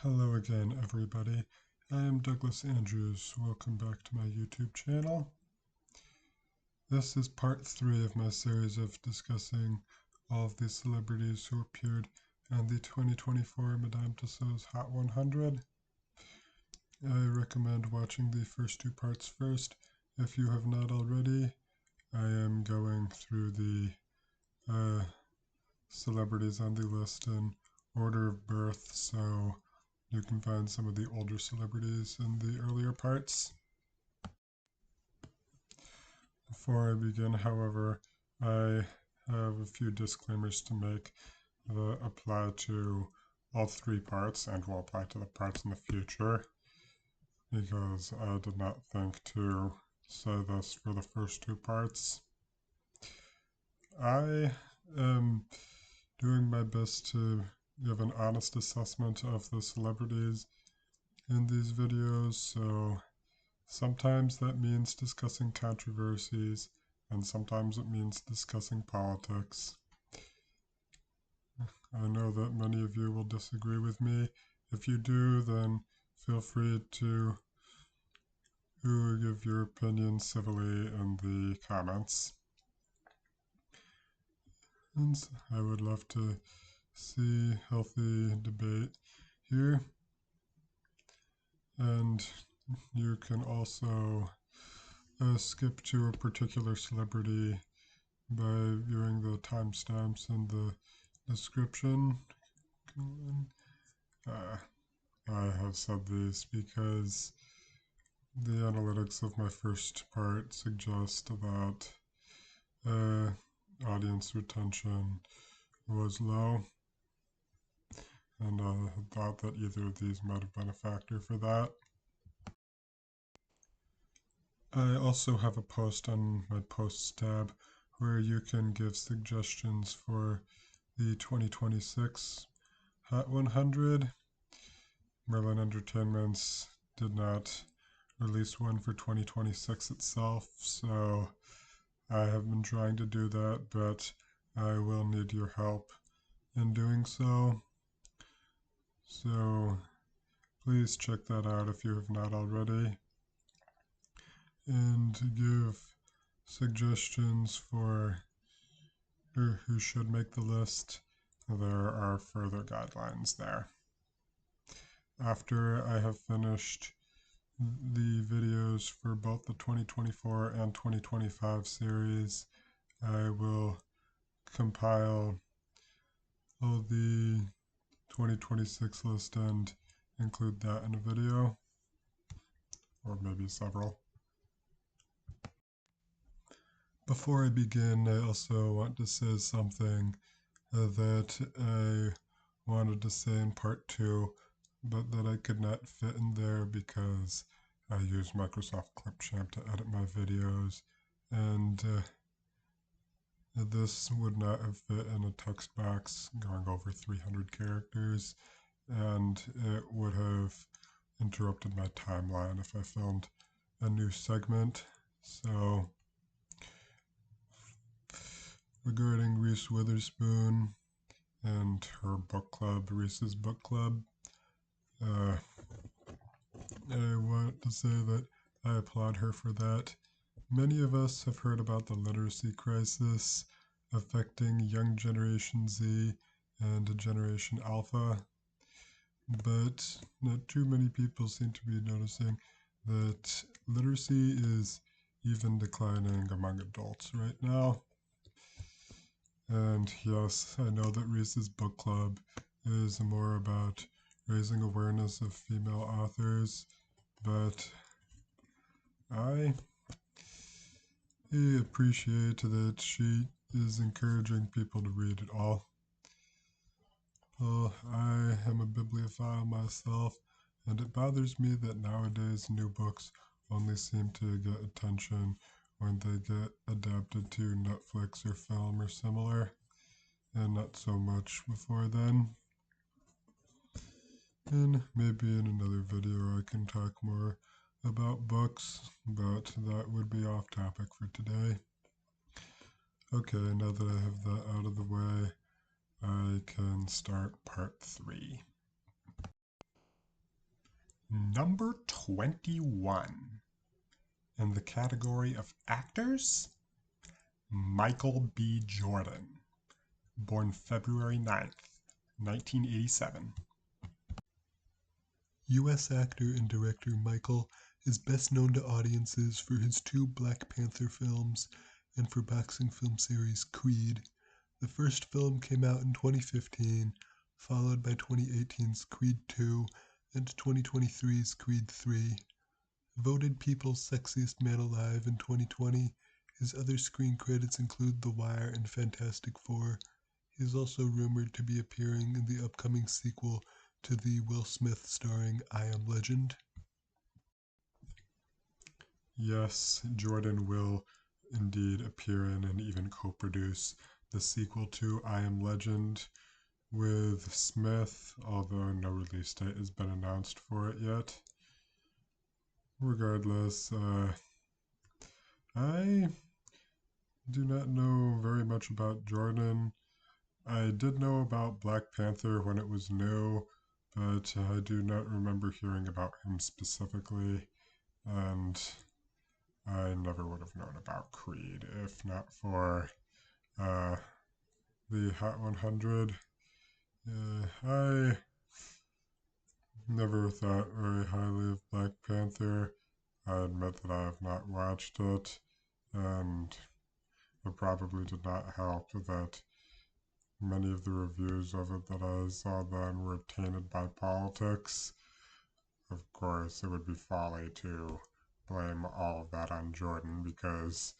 Hello again, everybody. I am Douglas Andrews. Welcome back to my YouTube channel. This is part 3 of my series of discussing all of the celebrities who appeared in the 2024 Madame Tussauds Hot 100. I recommend watching the first 2 parts first. If you have not already, I am going through the celebrities on the list in order of birth, so you can find some of the older celebrities in the earlier parts. Before I begin, however, I have a few disclaimers to make that apply to all 3 parts and will apply to the parts in the future, because I did not think to say this for the first 2 parts. I am doing my best to give an honest assessment of the celebrities in these videos, so sometimes that means discussing controversies, and sometimes it means discussing politics. I know that many of you will disagree with me. If you do, then feel free to give your opinion civilly in the comments. And I would love to see healthy debate here. And you can also skip to a particular celebrity by viewing the timestamps in the description. I have said this because the analytics of my first part suggest that audience retention was low, and I thought that either of these might have been a factor for that. I also have a post on my posts tab where you can give suggestions for the 2026 Hot 100. Merlin Entertainments did not release one for 2026 itself, so I have been trying to do that, but I will need your help in doing so. So please check that out if you have not already, and give suggestions for who should make the list. There are further guidelines there. After I have finished the videos for both the 2024 and 2025 series, I will compile all the 2026 list and include that in a video, or maybe several. Before I begin, I also want to say something that I wanted to say in part 2, but that I could not fit in there because I use Microsoft Clipchamp to edit my videos, and this would not have fit in a text box going over 300 characters, and it would have interrupted my timeline if I filmed a new segment. So regarding Reese Witherspoon and her book club, Reese's Book Club, I want to say that I applaud her for that. Many of us have heard about the literacy crisis affecting young Generation Z and Generation Alpha, but not too many people seem to be noticing that literacy is even declining among adults right now. And yes, I know that Reese's Book Club is more about raising awareness of female authors, but I appreciate that she is encouraging people to read it all. Well, I am a bibliophile myself, and it bothers me that nowadays new books only seem to get attention when they get adapted to Netflix or film or similar, and not so much before then. And maybe in another video I can talk more about books, but that would be off topic for today. Okay, now that I have that out of the way, I can start part 3. Number 21. In the category of actors, Michael B. Jordan, born February 9th, 1987. U.S. actor and director Michael is best known to audiences for his two Black Panther films and for boxing film series Creed. The first film came out in 2015, followed by 2018's Creed 2 and 2023's Creed 3. Voted People's Sexiest Man Alive in 2020, his other screen credits include The Wire and Fantastic Four. He is also rumored to be appearing in the upcoming sequel to the Will Smith starring I Am Legend. Yes, Jordan will indeed appear in and even co-produce the sequel to I Am Legend with Smith, although no release date has been announced for it yet. Regardless, I do not know very much about Jordan. I did know about Black Panther when it was new, but I do not remember hearing about him specifically, and I never would have known about Creed if not for the Hot 100. I never thought very highly of Black Panther. I admit that I have not watched it, and it probably did not help that many of the reviews of it that I saw then were tainted by politics. Of course, it would be folly to blame all of that on Jordan because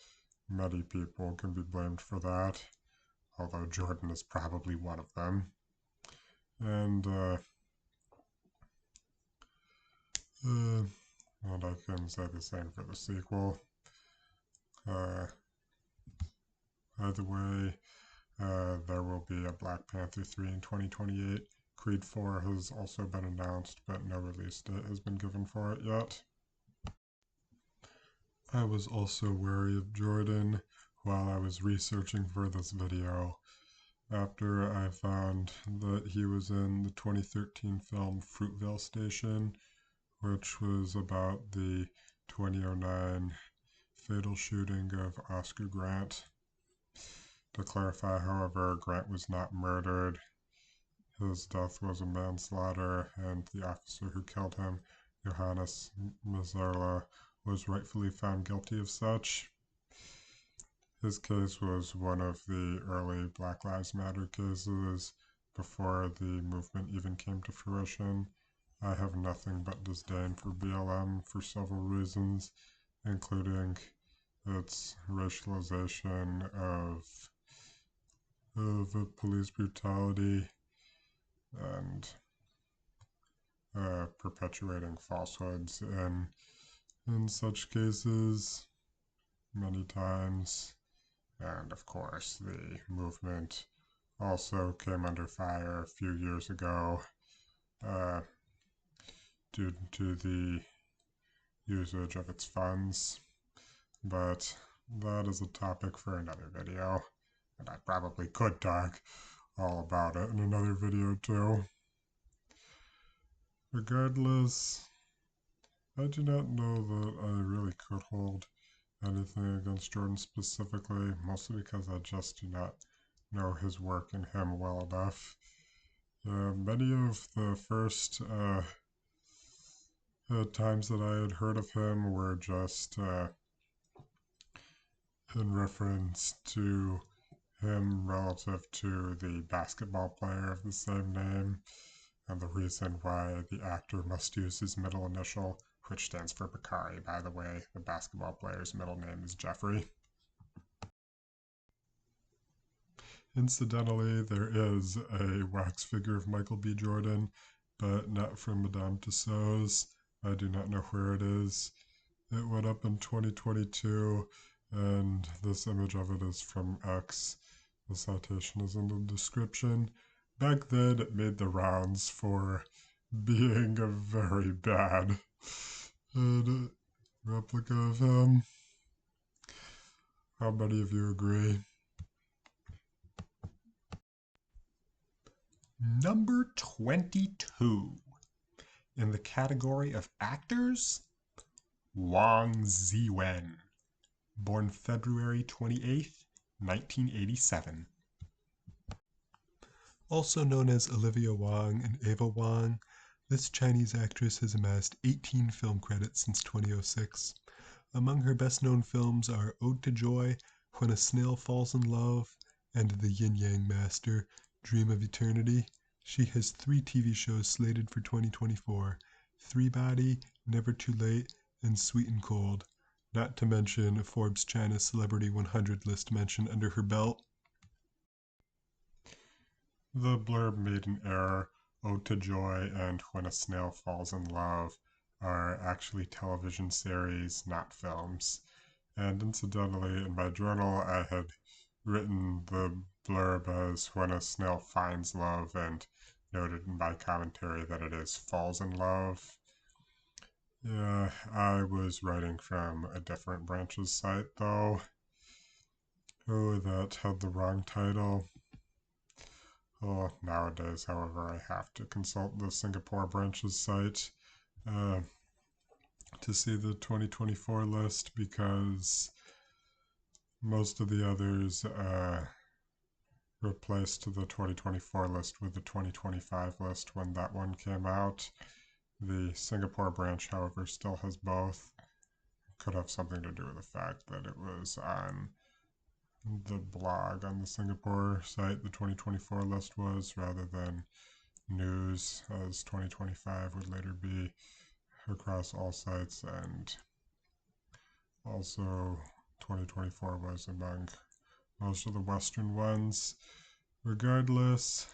many people can be blamed for that, although Jordan is probably one of them. And I can say the same for the sequel. Either way, there will be a Black Panther 3 in 2028. Creed 4 has also been announced, but no release date has been given for it yet. I was also wary of Jordan while I was researching for this video, after I found that he was in the 2013 film Fruitvale Station, which was about the 2009 fatal shooting of Oscar Grant. To clarify, however, Grant was not murdered. His death was a manslaughter, and the officer who killed him, Johannes Mazerla, was rightfully found guilty of such. His case was one of the early Black Lives Matter cases before the movement even came to fruition. I have nothing but disdain for BLM for several reasons, including its racialization of police brutality and perpetuating falsehoods in such cases many times. And of course, the movement also came under fire a few years ago due to the usage of its funds. But that is a topic for another video, and I probably could talk all about it in another video too. Regardless, I do not know that I really could hold anything against Jordan specifically, mostly because I just do not know his work and him well enough. Many of the first times that I had heard of him were just in reference to him relative to the basketball player of the same name, and the reason why the actor must use his middle initial, which stands for Bakari, by the way. The basketball player's middle name is Jeffrey. Incidentally, there is a wax figure of Michael B. Jordan, but not from Madame Tussauds. I do not know where it is. It went up in 2022, and this image of it is from X. The citation is in the description. Back then, it made the rounds for being a very bad replica of him. How many of you agree? Number 22. In the category of actors, Wang Ziwen, born February 28th, 1987. Also known as Olivia Wang and Ava Wang, this Chinese actress has amassed 18 film credits since 2006. Among her best-known films are Ode to Joy, When a Snail Falls in Love, and The Yin-Yang Master, Dream of Eternity. She has 3 TV shows slated for 2024, Three Body, Never Too Late, and Sweet and Cold, not to mention a Forbes China Celebrity 100 list mention under her belt. The blurb made an error. Ode to Joy and When a Snail Falls in Love are actually television series, not films. And incidentally, in my journal, I had written the blurb as When a Snail Finds Love and noted in my commentary that it is Falls in Love. Yeah, I was writing from a different branch's site though. Oh, that had the wrong title. Oh, nowadays, however, I have to consult the Singapore branch's site to see the 2024 list because most of the others replaced the 2024 list with the 2025 list when that one came out. The Singapore branch, however, still has both. Could have something to do with the fact that it was on the blog on the Singapore site the 2024 list was, rather than news, as 2025 would later be across all sites, and also 2024 was among most of the Western ones. Regardless,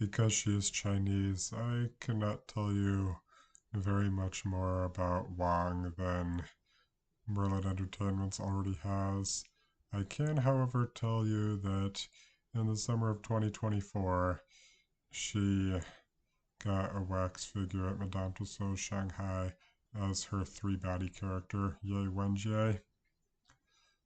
because she is Chinese, I cannot tell you very much more about Wang than Merlin Entertainments already has. I can, however, tell you that in the summer of 2024, she got a wax figure at Madame Tussauds Shanghai as her three-body character, Ye Wenjie,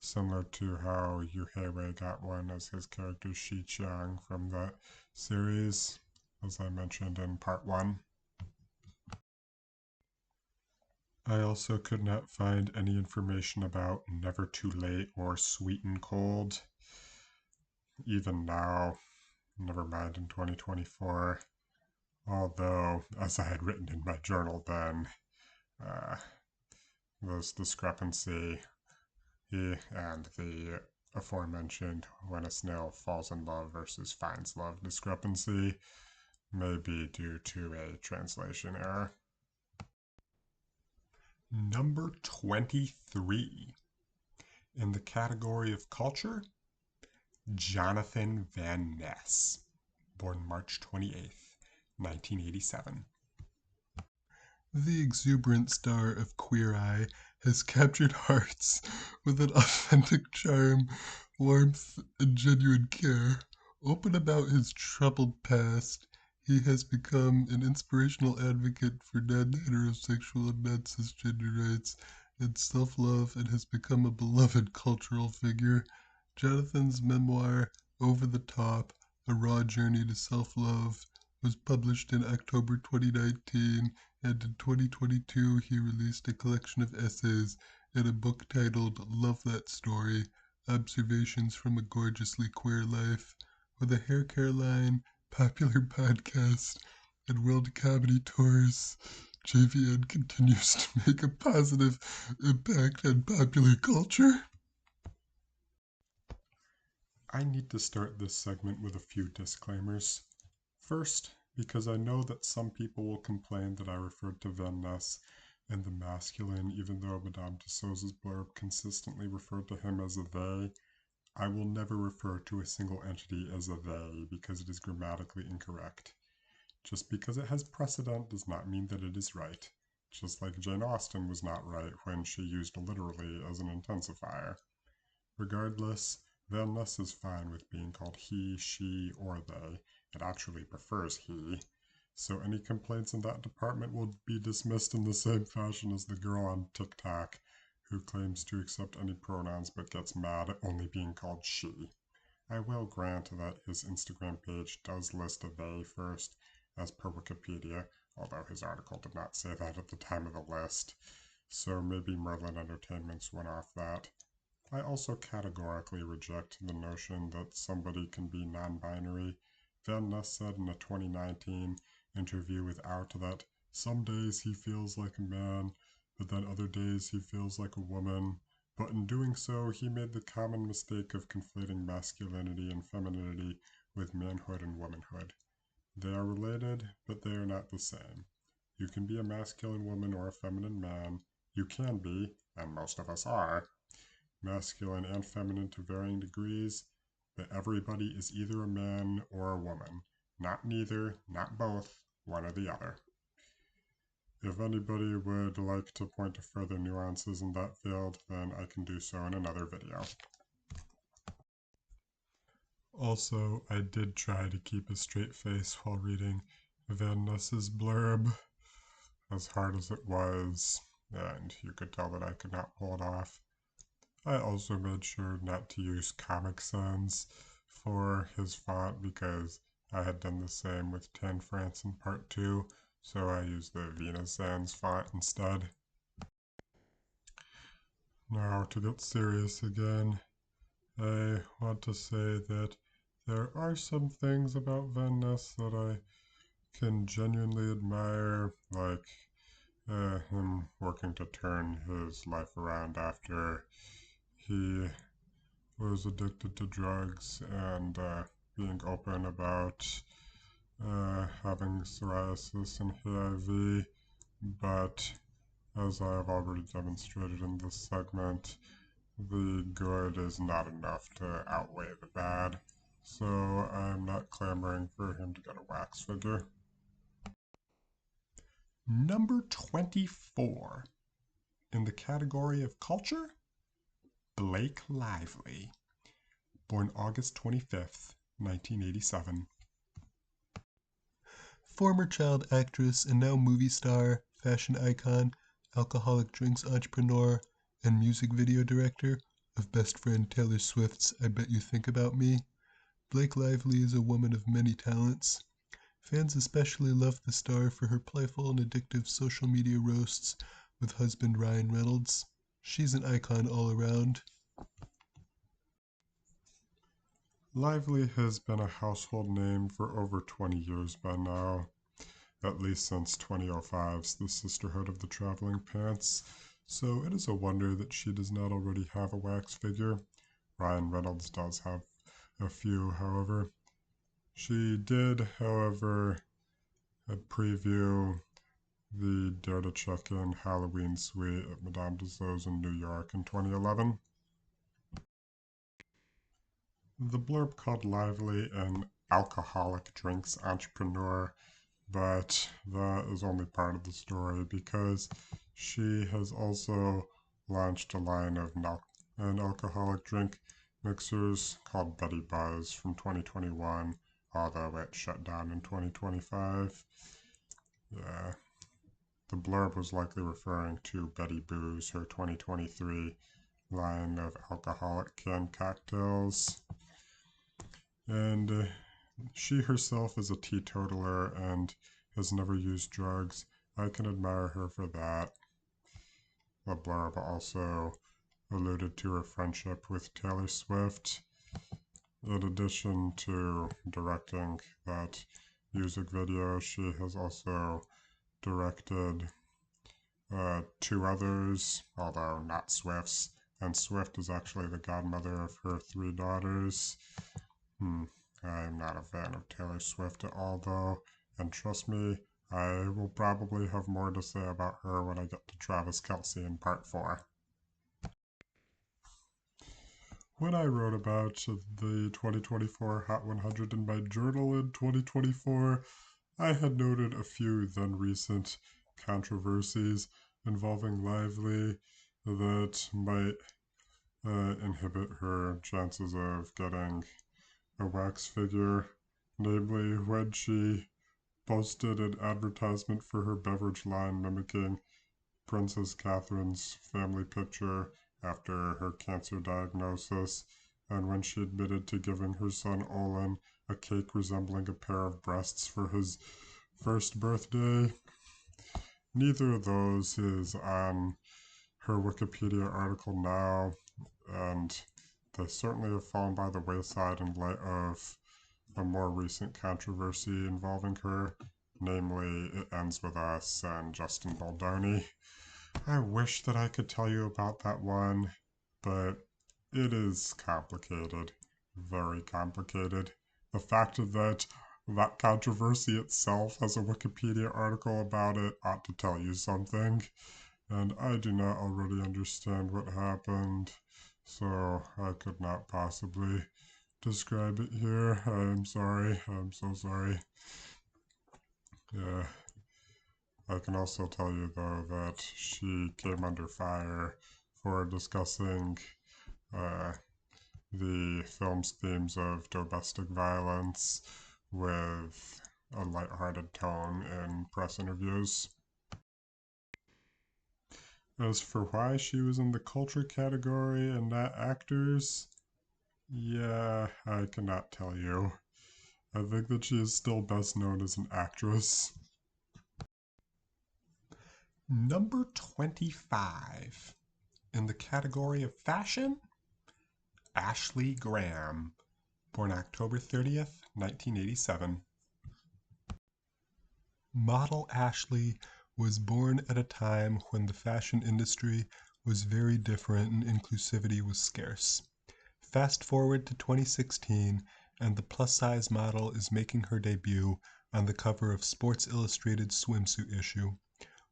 similar to how Yu Heiwei got one as his character Shi Qiang from that series, as I mentioned in part 1. I also could not find any information about Never Too Late or Sweet and Cold. Even now, never mind in 2024. Although, as I had written in my journal then, this discrepancy and the aforementioned When a Snail Falls in Love versus Finds Love discrepancy may be due to a translation error. Number 23. In the category of culture, Jonathan Van Ness, born March 28th, 1987. The exuberant star of Queer Eye has captured hearts with an authentic charm, warmth, and genuine care. Open about his troubled past, he has become an inspirational advocate for non-heterosexual and non-cisgender rights and self-love, and has become a beloved cultural figure. Jonathan's memoir, Over the Top, A Raw Journey to Self-Love, was published in October 2019, and in 2022 he released a collection of essays in a book titled Love That Story, Observations from a Gorgeously Queer Life. With a hair care line, popular podcast, and world comedy tours, JVN continues to make a positive impact on popular culture. I need to start this segment with a few disclaimers. First, because I know that some people will complain that I referred to Van Ness in the masculine, even though Madame Tussauds' blurb consistently referred to him as a they. I will never refer to a single entity as a they because it is grammatically incorrect. Just because it has precedent does not mean that it is right, just like Jane Austen was not right when she used literally as an intensifier. Regardless, Van Ness is fine with being called he, she, or they. It actually prefers he. So any complaints in that department will be dismissed in the same fashion as the girl on TikTok who claims to accept any pronouns but gets mad at only being called she. I will grant that his Instagram page does list a they first, as per Wikipedia, although his article did not say that at the time of the list, so maybe Merlin Entertainment's went off that. I also categorically reject the notion that somebody can be non-binary. Van Ness said in a 2019 interview with Out that some days he feels like a man, but then other days he feels like a woman. But in doing so, he made the common mistake of conflating masculinity and femininity with manhood and womanhood. They are related, but they are not the same. You can be a masculine woman or a feminine man. You can be, and most of us are, masculine and feminine to varying degrees, but everybody is either a man or a woman. Not neither, not both, one or the other. If anybody would like to point to further nuances in that field, then I can do so in another video. Also, I did try to keep a straight face while reading Van Ness's blurb, as hard as it was, and you could tell that I could not pull it off. I also made sure not to use Comic Sans for his font because I had done the same with Tan France in Part 2, so I used the Vina Sans font instead. Now, to get serious again, I want to say that there are some things about Van Ness that I can genuinely admire, like him working to turn his life around after he was addicted to drugs and being open about having psoriasis and HIV, but as I have already demonstrated in this segment, the good is not enough to outweigh the bad, so I'm not clamoring for him to get a wax figure. Number 24 in the category of culture, Blake Lively, born August 25th, 1987. Former child actress and now movie star, fashion icon, alcoholic drinks entrepreneur, and music video director of best friend Taylor Swift's I Bet You Think About Me, Blake Lively is a woman of many talents. Fans especially love the star for her playful and addictive social media roasts with husband Ryan Reynolds. She's an icon all around. Lively has been a household name for over 20 years by now, at least since 2005's The Sisterhood of the Traveling Pants, so it is a wonder that she does not already have a wax figure. Ryan Reynolds does have a few, however. She did, however, preview the Dare to Check In Halloween suite at Madame Tussauds in New York in 2011. The blurb called Lively an alcoholic drinks entrepreneur, but that is only part of the story because she has also launched a line of non-alcoholic drink mixers called Betty Buzz from 2021, although it shut down in 2025. Yeah, the blurb was likely referring to Betty Booze, her 2023 line of alcoholic canned cocktails. And she herself is a teetotaler and has never used drugs. I can admire her for that. The blurb also alluded to her friendship with Taylor Swift. In addition to directing that music video, she has also directed two others, although not Swift's, and Swift is actually the godmother of her 3 daughters. I'm not a fan of Taylor Swift at all, though, and trust me, I will probably have more to say about her when I get to Travis Kelce in Part 4. When I wrote about the 2024 Hot 100 in my journal in 2024, I had noted a few then recent controversies involving Lively that might inhibit her chances of getting a wax figure, namely when she posted an advertisement for her beverage line mimicking Princess Catherine's family picture after her cancer diagnosis, and when she admitted to giving her son Olin a cake resembling a pair of breasts for his first birthday. neither of those is on her Wikipedia article now, and they certainly have fallen by the wayside in light of a more recent controversy involving her, namely It Ends With Us and Justin Baldoni. I wish that I could tell you about that one, but it is complicated, very complicated. The fact that that controversy itself has a Wikipedia article about it ought to tell you something, and I do not already understand what happened, so I could not possibly describe it here. I'm sorry. I'm so sorry. Yeah. I can also tell you, though, that she came under fire for discussing uh, the film's themes of domestic violence with a lighthearted tone in press interviews. As for why she was in the culture category and not actors, yeah, I cannot tell you. I think that she is still best known as an actress. Number 25. In the category of fashion, Ashley Graham, born October 30th, 1987. Model Ashley was born at a time when the fashion industry was very different and inclusivity was scarce. Fast forward to 2016, and the plus-size model is making her debut on the cover of Sports Illustrated swimsuit issue,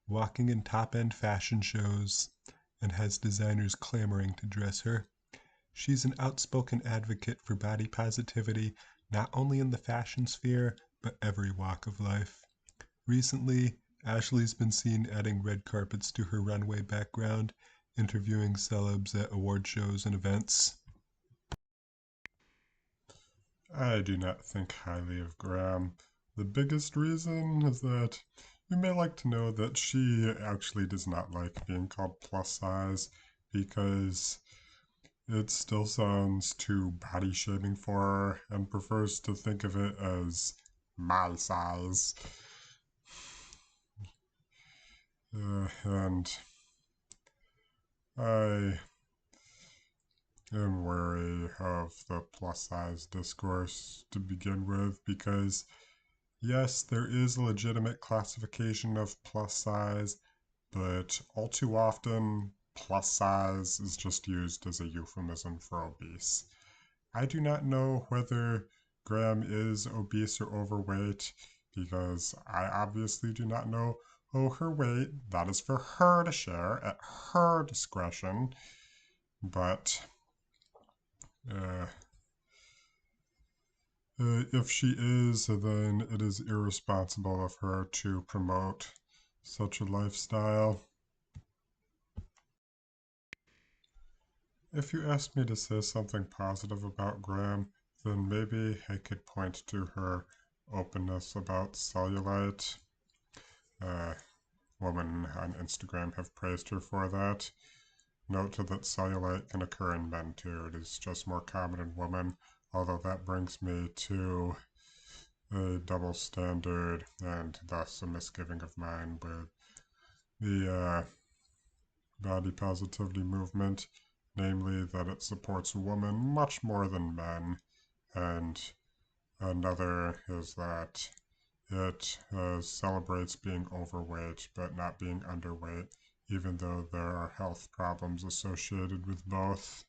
walking in top-end fashion shows, and has designers clamoring to dress her. She's an outspoken advocate for body positivity, not only in the fashion sphere, but every walk of life. Recently, Ashley's been seen adding red carpets to her runway background, interviewing celebs at award shows and events. I do not think highly of Graham. The biggest reason is that you may like to know that she actually does not like being called plus size because it still sounds too body shaming for her and prefers to think of it as my size. And I am wary of the plus size discourse to begin with because, yes, there is a legitimate classification of plus size, but all too often, plus size is just used as a euphemism for obese. I do not know whether Graham is obese or overweight because I obviously do not know her weight. That is for her to share at her discretion. But if she is, then it is irresponsible of her to promote such a lifestyle. If you ask me to say something positive about Graham, then maybe I could point to her openness about cellulite. Women on Instagram have praised her for that. Note that cellulite can occur in men too. It is just more common in women, although that brings me to a double standard and thus a misgiving of mine with the body positivity movement, namely that it supports women much more than men, and another is that it celebrates being overweight but not being underweight, even though there are health problems associated with both.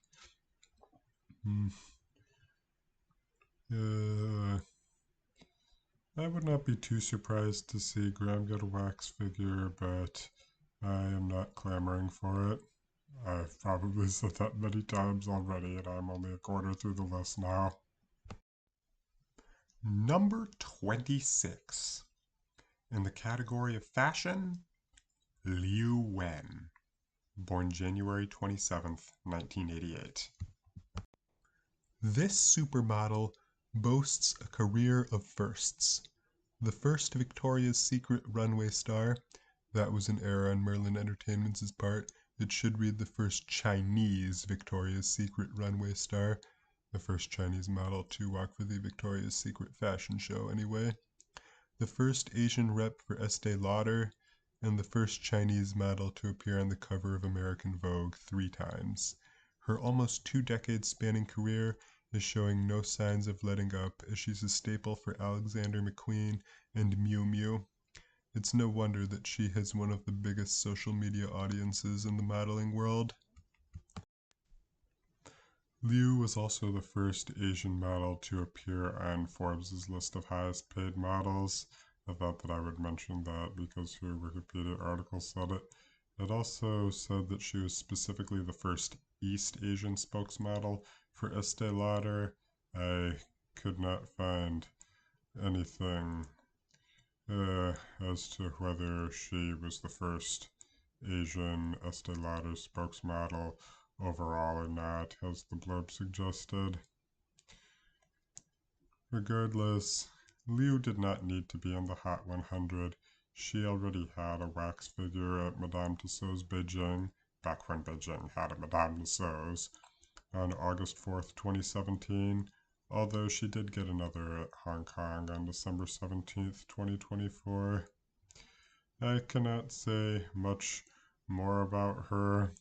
I would not be too surprised to see Graham get a wax figure, but I am not clamoring for it. I've probably said that many times already, and I'm only a quarter through the list now. Number 26. In the category of fashion, Liu Wen, born January 27th, 1988. This supermodel boasts a career of firsts. The first Victoria's Secret runway star, that was an error on Merlin Entertainment's part. It should read the first Chinese Victoria's Secret runway star, the first Chinese model to walk for the Victoria's Secret fashion show anyway. The first Asian rep for Estee Lauder, and the first Chinese model to appear on the cover of American Vogue 3 times. Her almost 2-decade spanning career is showing no signs of letting up, as she's a staple for Alexander McQueen and Miu Miu. It's no wonder that she has one of the biggest social media audiences in the modeling world. Liu was also the first Asian model to appear on Forbes' list of highest paid models. I thought that I would mention that because her Wikipedia article said it. It also said that she was specifically the first East Asian spokesmodel for Estee Lauder. I could not find anything as to whether she was the first Asian Estee Lauder spokesmodel overall or not, as the blurb suggested. Regardless, Liu did not need to be in the Hot 100. She already had a wax figure at Madame Tussauds Beijing, back when Beijing had a Madame Tussauds, on August 4th, 2017, although she did get another at Hong Kong on December 17th, 2024. I cannot say much more about her,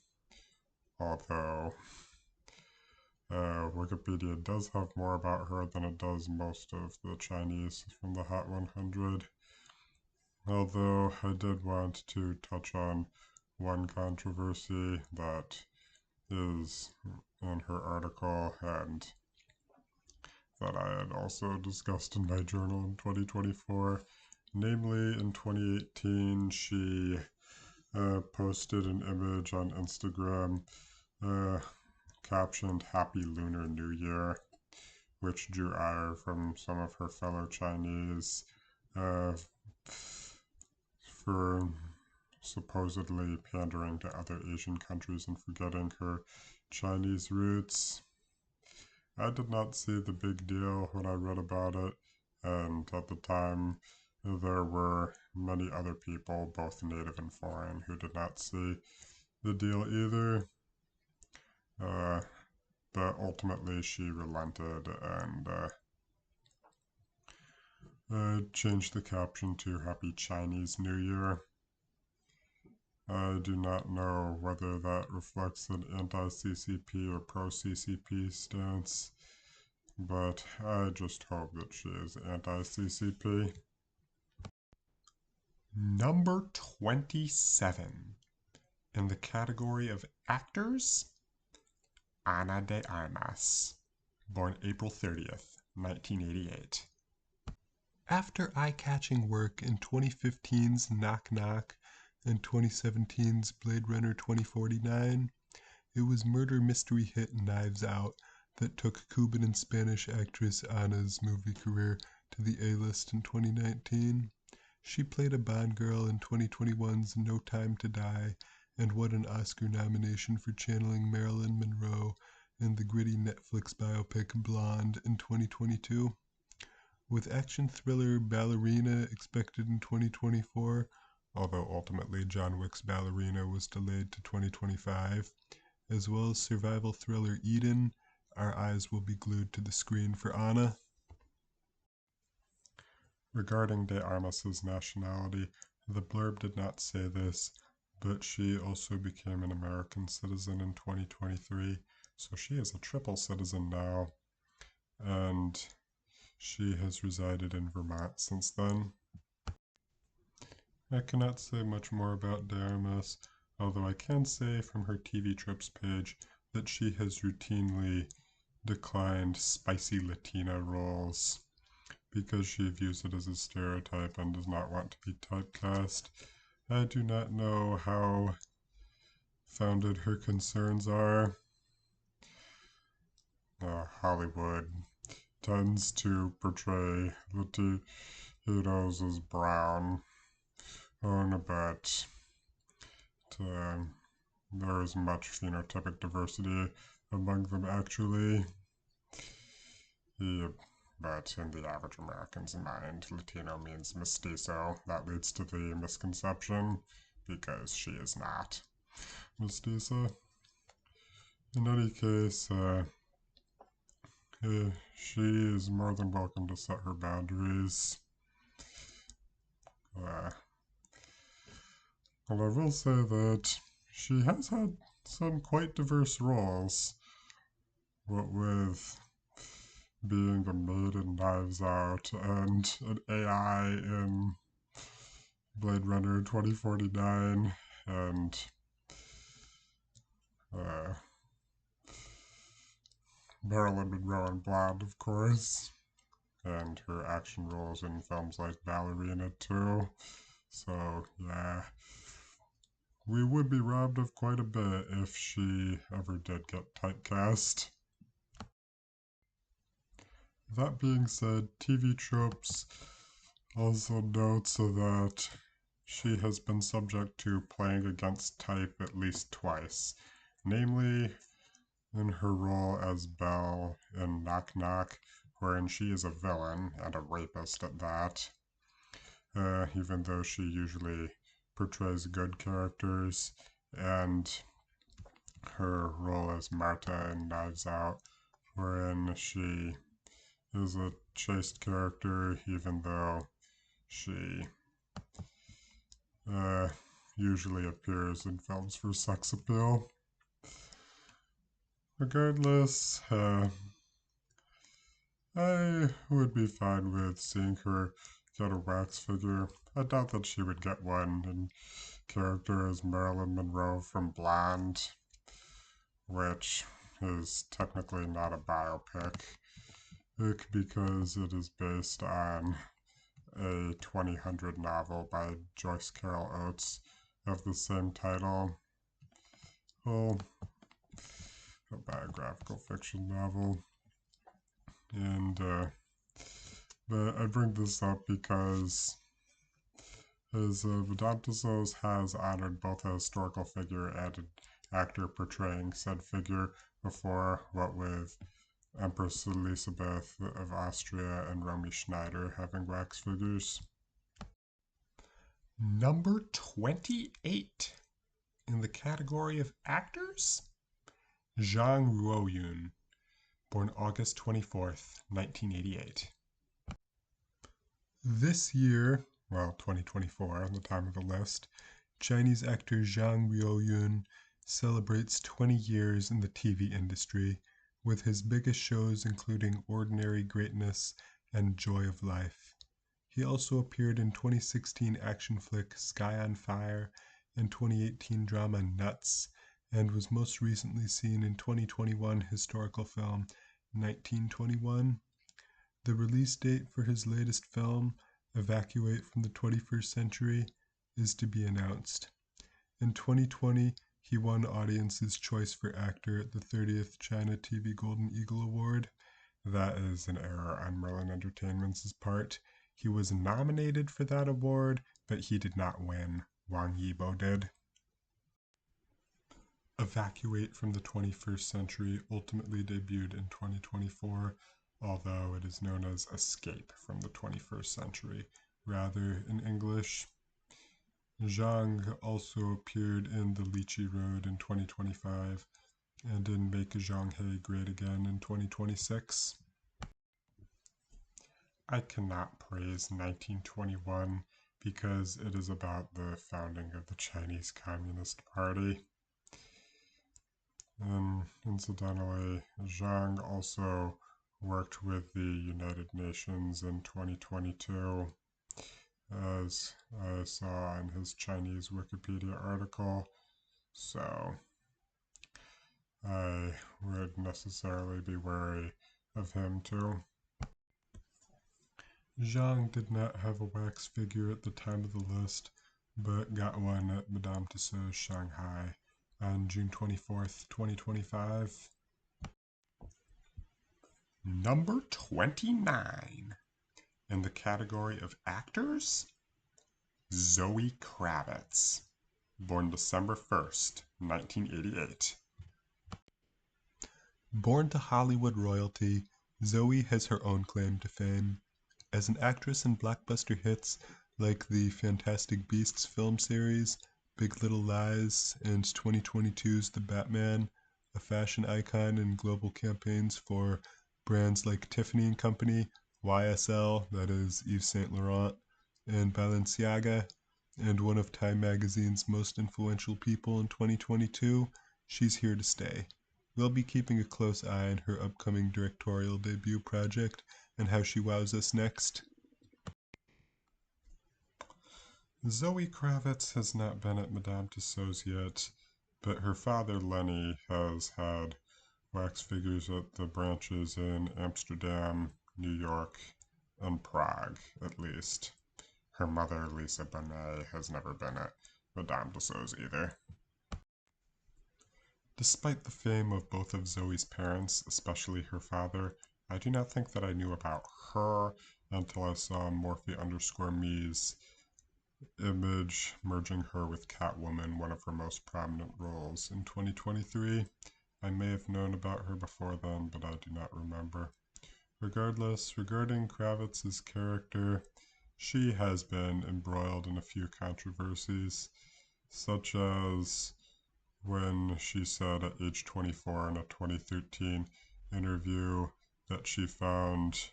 although Wikipedia does have more about her than it does most of the Chinese from the Hot 100. Although I did want to touch on one controversy that is in her article and that I had also discussed in my journal in 2024. Namely, in 2018, she posted an image on Instagram captioned Happy Lunar New Year, which drew ire from some of her fellow Chinese for supposedly pandering to other Asian countries and forgetting her Chinese roots. I did not see the big deal when I read about it, and at the time there were many other people, both native and foreign, who did not see the deal either. But ultimately she relented and changed the caption to Happy Chinese New Year. I do not know whether that reflects an anti-CCP or pro-CCP stance, but I just hope that she is anti-CCP. Number 27 in the category of actors, Ana de Armas, born April 30th, 1988. After eye-catching work in 2015's Knock Knock and 2017's Blade Runner 2049, it was murder mystery hit Knives Out that took Cuban and Spanish actress Ana's movie career to the A-list in 2019. She played a Bond girl in 2021's No Time to Die and won an Oscar nomination for channeling Marilyn Monroe in the gritty Netflix biopic Blonde in 2022. With action thriller Ballerina expected in 2024, although ultimately John Wick's Ballerina was delayed to 2025, as well as survival thriller Eden, our eyes will be glued to the screen for Ana. Regarding de Armas's nationality, the blurb did not say this, but she also became an American citizen in 2023, so she is a triple citizen now, and she has resided in Vermont since then. I cannot say much more about de Armas, although I can say from her TV Trips page that she has routinely declined spicy Latina roles because she views it as a stereotype and does not want to be typecast. I do not know how founded her concerns are. Hollywood tends to portray Latinos as brown, but there is much phenotypic diversity among them actually. But in the average American's mind, Latino means mestizo. That leads to the misconception, because she is not mestiza. In any case, she is more than welcome to set her boundaries. Well, I will say that she has had some quite diverse roles, what with being the maid in Knives Out and an AI in Blade Runner 2049 and uh, Marilyn Monroe in Blonde, of course, and her action roles in films like Ballerina too. So, yeah, we would be robbed of quite a bit if she ever did get typecast. That being said, TV Tropes also notes that she has been subject to playing against type at least twice, namely in her role as Belle in Knock Knock, wherein she is a villain and a rapist at that, even though she usually portrays good characters, and her role as Marta in Knives Out, wherein she is a chaste character, even though she usually appears in films for sex appeal. Regardless, I would be fine with seeing her get a wax figure. I doubt that she would get one in character as Marilyn Monroe from Blonde, which is technically not a biopic because it is based on a 2000 novel by Joyce Carol Oates of the same title. Well, a biographical fiction novel. And, but I bring this up because Madame Tussauds has honored both a historical figure and an actor portraying said figure before, what with Empress Elizabeth of Austria and Romy Schneider having wax figures. Number 28 in the category of actors, Zhang Ruoyun, born August 24th, 1988. This year, well, 2024 on the time of the list, Chinese actor Zhang Ruoyun celebrates 20 years in the TV industry, with his biggest shows including Ordinary Greatness and Joy of Life. He also appeared in 2016 action flick Sky on Fire and 2018 drama Nuts, and was most recently seen in 2021 historical film 1921. The release date for his latest film, Evacuate from the 21st Century, is to be announced. In 2020, he won Audience's Choice for Actor at the 30th China TV Golden Eagle Award. That is an error on Merlin Entertainment's part. He was nominated for that award, but he did not win. Wang Yibo did. Evacuate from the 21st Century ultimately debuted in 2024, although it is known as Escape from the 21st Century, rather in English. Zhang also appeared in The Lychee Road in 2025 and in Make Zhanghe Great Again in 2026. I cannot praise 1921 because it is about the founding of the Chinese Communist Party. And incidentally, Zhang also worked with the United Nations in 2022, as I saw in his Chinese Wikipedia article, so I would necessarily be wary of him too. Zhang did not have a wax figure at the time of the list, but got one at Madame Tussauds Shanghai on June 24th, 2025. Number 29 in the category of actors, Zoë Kravitz, born December 1st, 1988. Born to Hollywood royalty, Zoë has her own claim to fame. As an actress in blockbuster hits like the Fantastic Beasts film series, Big Little Lies, and 2022's The Batman, a fashion icon in global campaigns for brands like Tiffany & Company, YSL, that is Yves Saint Laurent, and Balenciaga, and one of Time Magazine's most influential people in 2022, she's here to stay. We'll be keeping a close eye on her upcoming directorial debut project and how she wows us next. Zoë Kravitz has not been at Madame Tussauds yet, but her father Lenny has had wax figures at the branches in Amsterdam, New York, and Prague, at least. Her mother, Lisa Bonet, has never been at Madame Tussauds either. Despite the fame of both of Zoe's parents, especially her father, I do not think that I knew about her until I saw Morphe_me's image merging her with Catwoman, one of her most prominent roles in 2023. I may have known about her before then, but I do not remember. Regardless, regarding Kravitz's character, she has been embroiled in a few controversies, such as when she said at age 24 in a 2013 interview that she found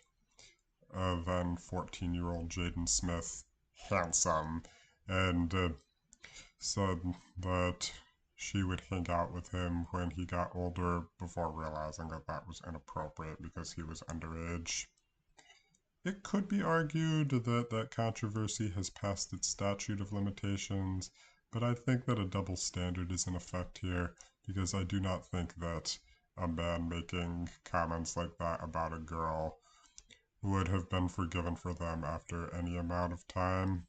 then 14-year-old Jaden Smith handsome, and said that she would hang out with him when he got older before realizing that that was inappropriate because he was underage. It could be argued that that controversy has passed its statute of limitations, but I think that a double standard is in effect here, because I do not think that a man making comments like that about a girl would have been forgiven for them after any amount of time.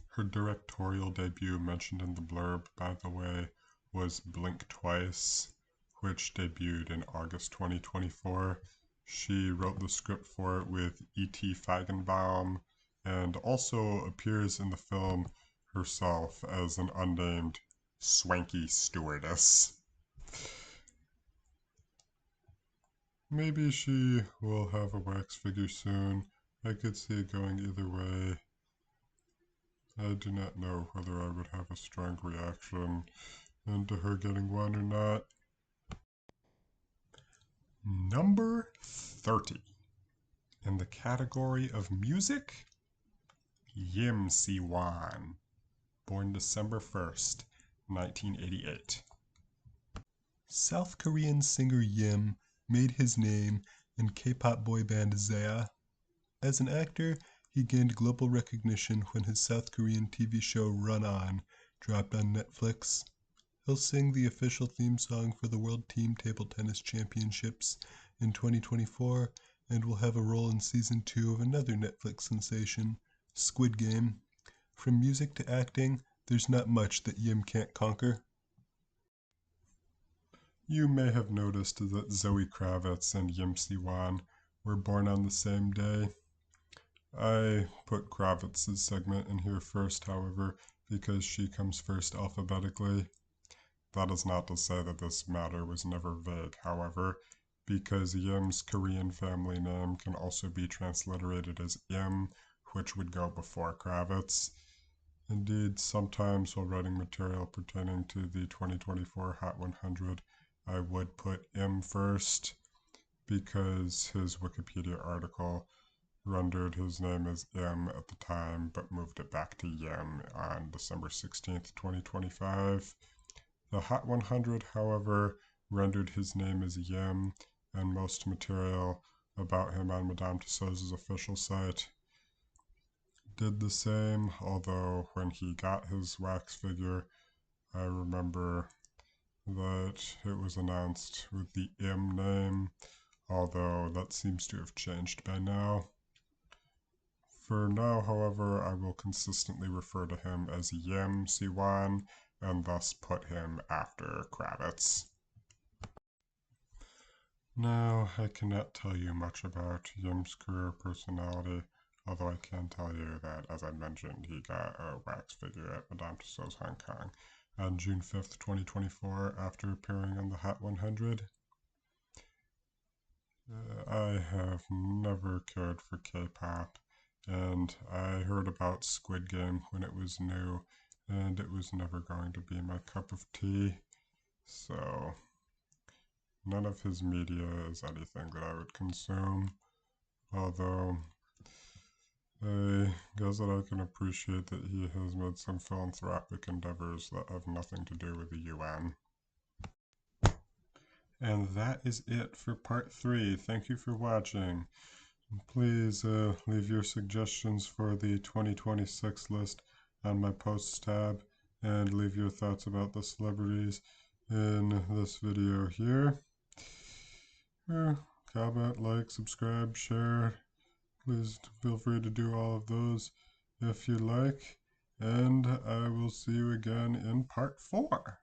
Her directorial debut mentioned in the blurb, by the way, was Blink Twice, which debuted in August 2024. She wrote the script for it with E.T. Feigenbaum and also appears in the film herself as an unnamed swanky stewardess. Maybe she will have a wax figure soon. I could see it going either way. I do not know whether I would have a strong reaction into her getting one or not. Number 30. In the category of music, Yim Si-wan, born December 1st, 1988. South Korean singer Yim made his name in K-pop boy band ZEA. As an actor, he gained global recognition when his South Korean TV show Run On dropped on Netflix. He'll sing the official theme song for the World Team Table Tennis Championships in 2024 and will have a role in Season 2 of another Netflix sensation, Squid Game. From music to acting, there's not much that Yim can't conquer. You may have noticed that Zoë Kravitz and Yim Si-wan were born on the same day. I put Kravitz's segment in here first, however, because she comes first alphabetically. That is not to say that this matter was never vague, however, because Yim's Korean family name can also be transliterated as Im, which would go before Kravitz. Indeed, sometimes while writing material pertaining to the 2024 Hot 100, I would put Im first, because his Wikipedia article rendered his name as Im at the time, but moved it back to Yim on December 16th, 2025. The Hot 100, however, rendered his name as Yim, and most material about him on Madame Tussauds' official site did the same, although when he got his wax figure, I remember that it was announced with the Im name, although that seems to have changed by now. For now, however, I will consistently refer to him as Yim Si-wan, and thus put him after Kravitz. Now, I cannot tell you much about Yim's career personality, although I can tell you that, as I mentioned, he got a wax figure at Madame Tussauds Hong Kong on June 5th, 2024, after appearing on the Hot 100. I have never cared for K-pop, and I heard about Squid Game when it was new, and it was never going to be my cup of tea, so none of his media is anything that I would consume, although I guess that I can appreciate that he has made some philanthropic endeavors that have nothing to do with the UN. And that is it for part 3. Thank you for watching. Please leave your suggestions for the 2026 list on my posts tab, and leave your thoughts about the celebrities in this video here. Comment, like, subscribe, share. Please feel free to do all of those if you like. And I will see you again in part 4.